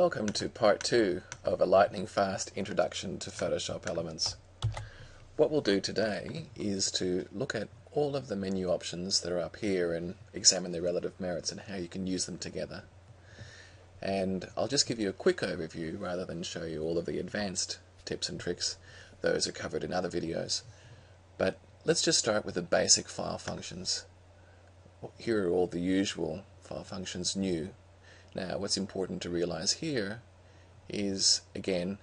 Welcome to part 2 of a lightning fast introduction to Photoshop Elements. What we'll do today is to look at all of the menu options that are up here and examine their relative merits and how you can use them together. And I'll just give you a quick overview rather than show you all of the advanced tips and tricks. Those are covered in other videos. But let's just start with the basic file functions. Here are all the usual file functions new. Now, what's important to realize here is, again,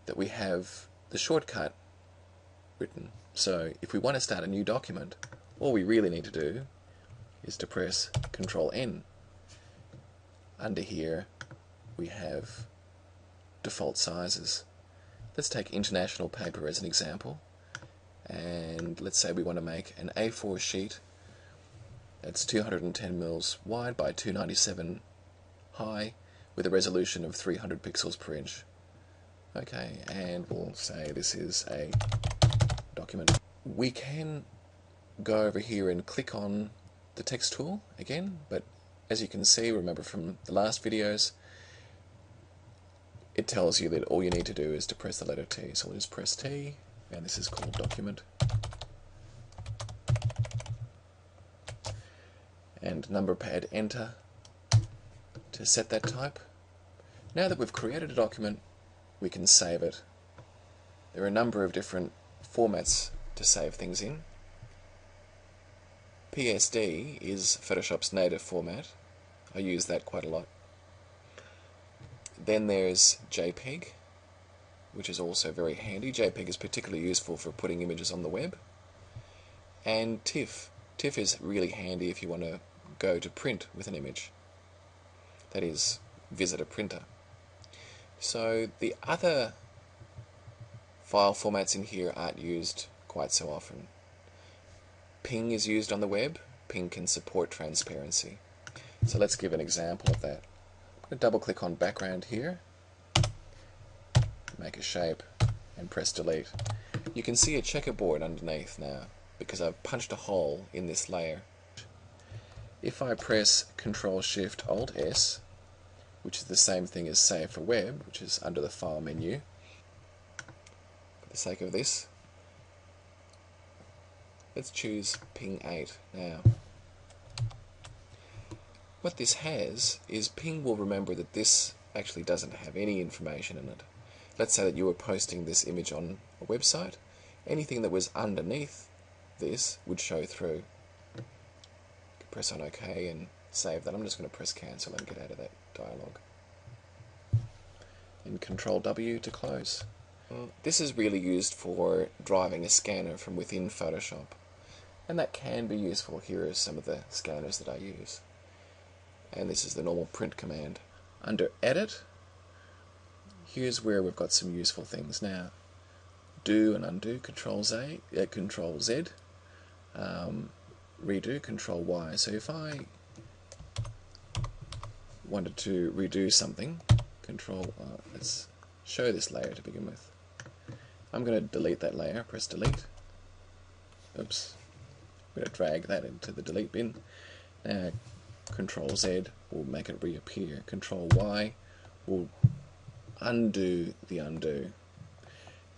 that we have the shortcut written. So if we want to start a new document, all we really need to do is to press Control-N. Under here, we have default sizes. Let's take international paper as an example. And let's say we want to make an A4 sheet that's 210 mils wide by 297 high with a resolution of 300 pixels per inch. Okay, and we'll say this is a document. We can go over here and click on the text tool again, but as you can see, remember from the last videos, it tells you that all you need to do is to press the letter T. So we'll just press T, and this is called document. And number pad enter to set that type. Now that we've created a document, we can save it. There are a number of different formats to save things in. PSD is Photoshop's native format. I use that quite a lot. Then there's JPEG, which is also very handy. JPEG is particularly useful for putting images on the web. And TIFF. TIFF is really handy if you want to go to print with an image. That is, visit a printer. So the other file formats in here aren't used quite so often. PNG is used on the web. PNG can support transparency. So let's give an example of that. I'm going to double click on background here, make a shape, and press delete. You can see a checkerboard underneath now because I've punched a hole in this layer. If I press Ctrl-Shift-Alt-S, which is the same thing as Save for Web, which is under the File menu, for the sake of this, let's choose PNG 8 now. What this has is PNG will remember that this actually doesn't have any information in it. Let's say that you were posting this image on a website. Anything that was underneath this would show through. Press on OK and save that. I'm just going to press cancel and get out of that dialog. And Control W to close. This is really used for driving a scanner from within Photoshop. And that can be useful. Here are some of the scanners that I use. And this is the normal print command. Under Edit, here's where we've got some useful things now. Do and undo, Control Z. Redo, Control Y. So if I wanted to redo something, let's show this layer to begin with. I'm going to delete that layer, press delete. Oops. I'm going to drag that into the delete bin. Now, Control Z will make it reappear. Control Y will undo the undo.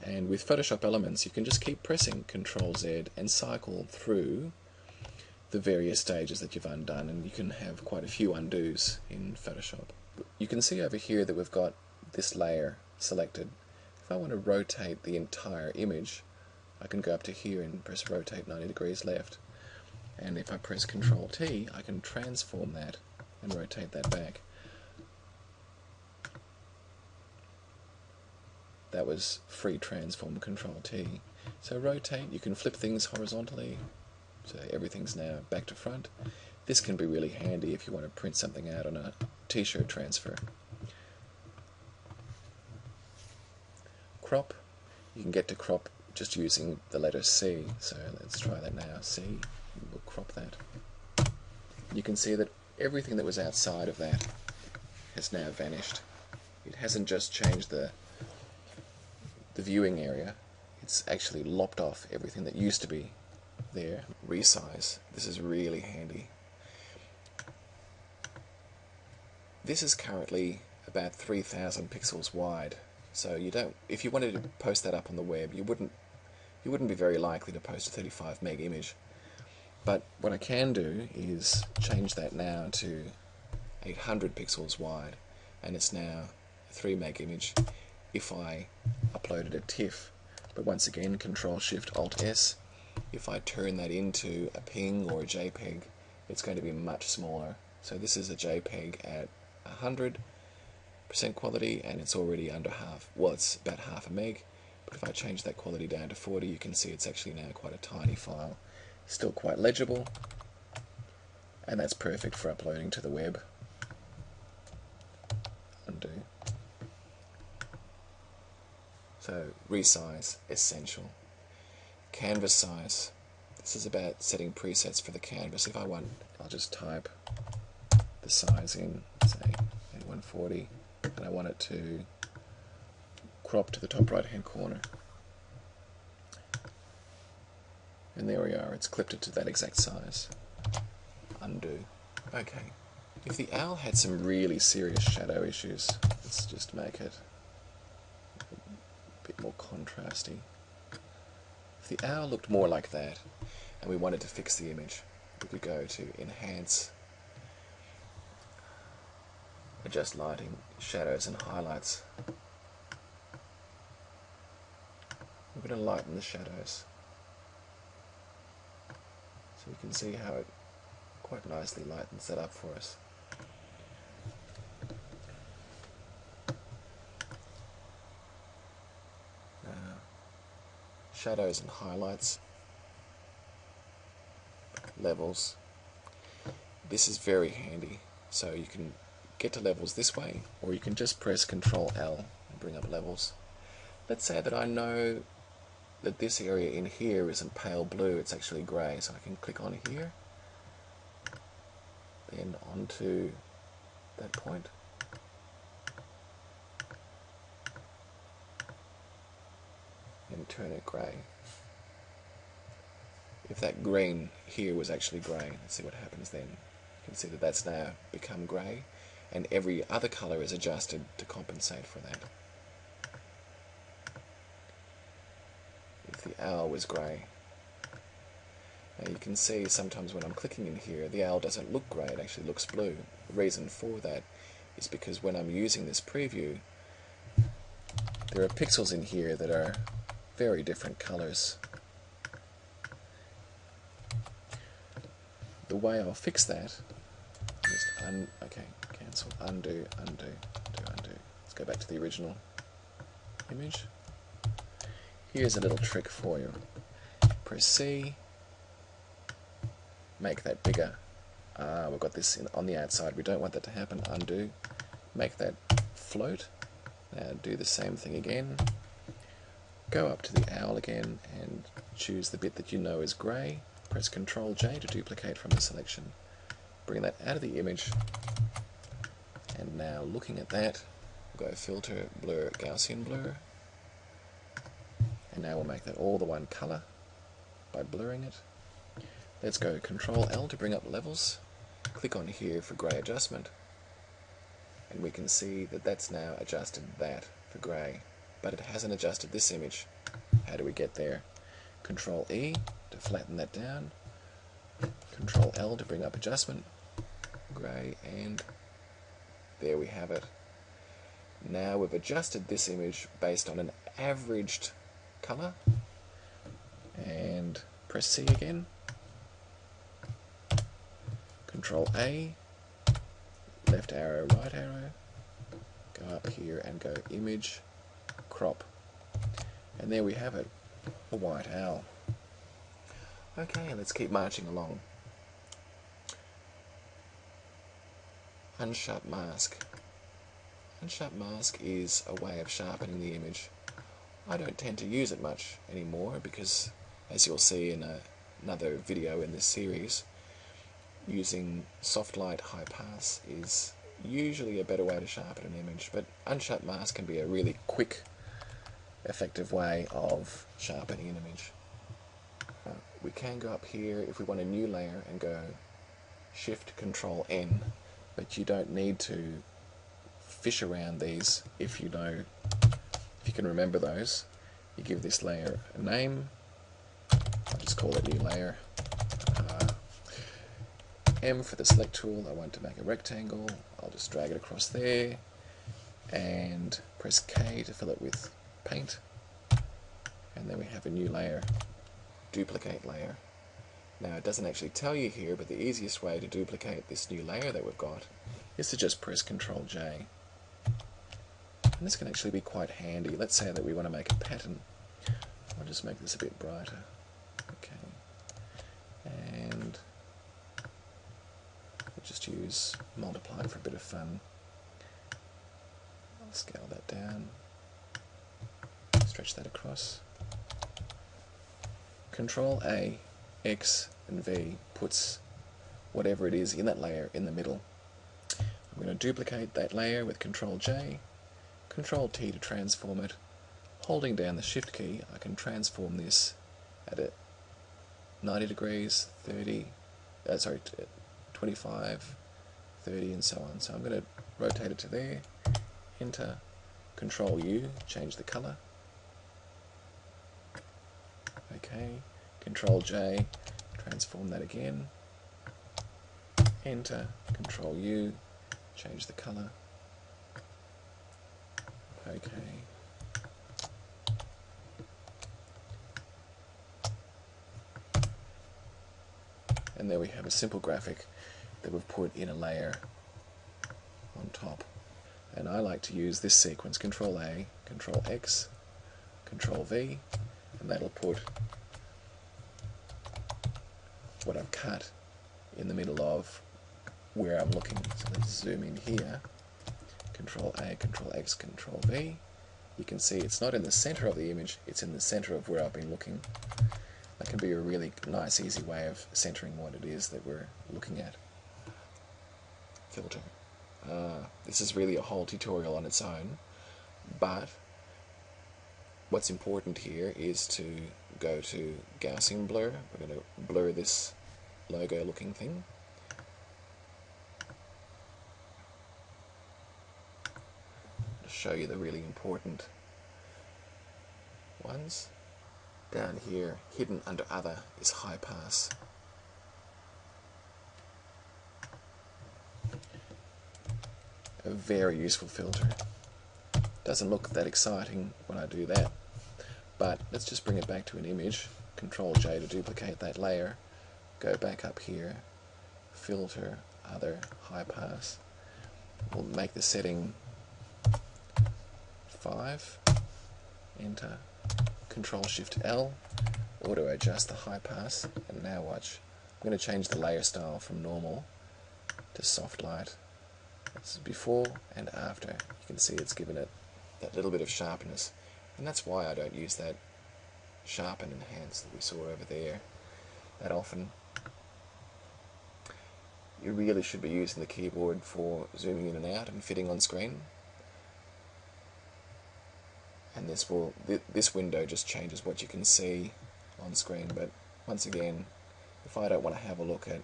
And with Photoshop Elements, you can just keep pressing Control Z and cycle through the various stages that you've undone, and you can have quite a few undos in Photoshop. You can see over here that we've got this layer selected. If I want to rotate the entire image, I can go up to here and press rotate 90 degrees left. And if I press Control T, I can transform that and rotate that back. That was free transform, Control T. So rotate, you can flip things horizontally. So everything's now back to front. This can be really handy if you want to print something out on a t-shirt transfer. Crop, you can get to crop just using the letter C. So let's try that now. C, we'll crop that. You can see that everything that was outside of that has now vanished. It hasn't just changed the viewing area, it's actually lopped off everything that used to be there. Resize. This is really handy. This is currently about 3,000 pixels wide. So you don't, if you wanted to post that up on the web, you wouldn't be very likely to post a 35 meg image. But what I can do is change that now to 800 pixels wide, and it's now a 3 meg image if I uploaded a TIFF. But once again, Control-Shift-Alt-S, if I turn that into a PNG or a JPEG, it's going to be much smaller. So this is a JPEG at 100% quality, and it's already under half, well, it's about half a meg. But if I change that quality down to 40, you can see it's actually now quite a tiny file. Still quite legible, and that's perfect for uploading to the web. Undo. So resize, essential. Canvas size. This is about setting presets for the canvas. If I want, I'll just type the size in, say 140, and I want it to crop to the top right hand corner. And there we are, it's clipped it to that exact size. Undo. Okay. If the owl had some really serious shadow issues, let's just make it a bit more contrasty. If the owl looked more like that, and we wanted to fix the image, we could go to Enhance, Adjust Lighting, Shadows and Highlights. We're going to lighten the shadows, so you can see how it quite nicely lightens that up for us. Now, shadows and highlights, levels. This is very handy, so you can get to levels this way, or you can just press Ctrl-L and bring up levels. Let's say that I know that this area in here isn't pale blue, it's actually grey, so I can click on here, then onto that point, and turn it grey. If that green here was actually grey, let's see what happens then. You can see that that's now become grey, and every other colour is adjusted to compensate for that. If the owl was grey, now you can see sometimes when I'm clicking in here, the owl doesn't look grey, it actually looks blue. The reason for that is because when I'm using this preview, there are pixels in here that are very different colours. The way I'll fix that is cancel, undo, undo, undo. Let's go back to the original image. Here's a little trick for you. Press C, make that bigger. We've got this on the outside, we don't want that to happen. Undo, make that float. Now do the same thing again. Go up to the owl again and choose the bit that you know is grey. Press Ctrl-J to duplicate from the selection. Bring that out of the image. And now looking at that, we'll go Filter, Blur, Gaussian Blur. And now we'll make that all the one colour by blurring it. Let's go Ctrl-L to bring up levels. Click on here for grey adjustment. And we can see that that's now adjusted that for grey. But it hasn't adjusted this image. How do we get there? Ctrl-E to flatten that down. Ctrl-L to bring up adjustment. Grey, and there we have it. Now we've adjusted this image based on an averaged colour. And press C again. Ctrl-A, left arrow, right arrow. Go up here and go Image, Crop. And there we have it, a white owl. Okay, let's keep marching along. Unsharp Mask. Unsharp Mask is a way of sharpening the image. I don't tend to use it much anymore because, as you'll see in another video in this series, using soft light high pass is usually a better way to sharpen an image, but Unsharp Mask can be a really quick, effective way of sharpening an image. We can go up here if we want a new layer and go Shift Control N, but you don't need to fish around these if you can remember those. You give this layer a name. I'll just call it new layer. M for the select tool. I want to make a rectangle. I'll just drag it across there and press K to fill it with paint. And then we have a new layer, duplicate layer. Now it doesn't actually tell you here, but the easiest way to duplicate this new layer that we've got is to just press Ctrl J. And this can actually be quite handy. Let's say that we want to make a pattern. I'll just make this a bit brighter. Okay. And we'll just use multiply for a bit of fun. I'll scale that down. Stretch that across. Control A, X and V puts whatever it is in that layer in the middle. I'm going to duplicate that layer with Control J, Control T to transform it. Holding down the Shift key, I can transform this at 90 degrees, 25, 30 and so on. So I'm going to rotate it to there, Enter, Control U, change the color. Okay, Control J, transform that again, Enter, Control U, change the color. Okay. And there we have a simple graphic that we've put in a layer on top. And I like to use this sequence, Control A, Control X, Control V, and that'll put what I've cut in the middle of where I'm looking. So let's zoom in here, Control A, Control X, Control V. You can see it's not in the center of the image, it's in the center of where I've been looking. That can be a really nice, easy way of centering what it is that we're looking at. Filter. This is really a whole tutorial on its own, but what's important here is to go to Gaussian blur. We're going to blur this logo looking thing. To show you the really important ones. Down here, hidden under other, is high pass. A very useful filter. Doesn't look that exciting when I do that, but let's just bring it back to an image. Control J to duplicate that layer. Go back up here, filter, other, high pass. We'll make the setting 5. Enter. Control Shift L, auto adjust the high pass, and now watch. I'm going to change the layer style from normal to soft light. This is before and after. You can see it's given it that little bit of sharpness, and that's why I don't use that sharpen enhance that we saw over there that often. You really should be using the keyboard for zooming in and out and fitting on screen. And this window just changes what you can see on screen, but once again, if I don't want to have a look at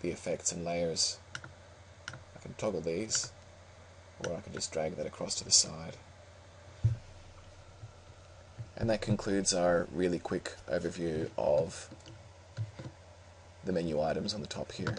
the effects and layers, I can toggle these, or I can just drag that across to the side. And that concludes our really quick overview of the menu items on the top here.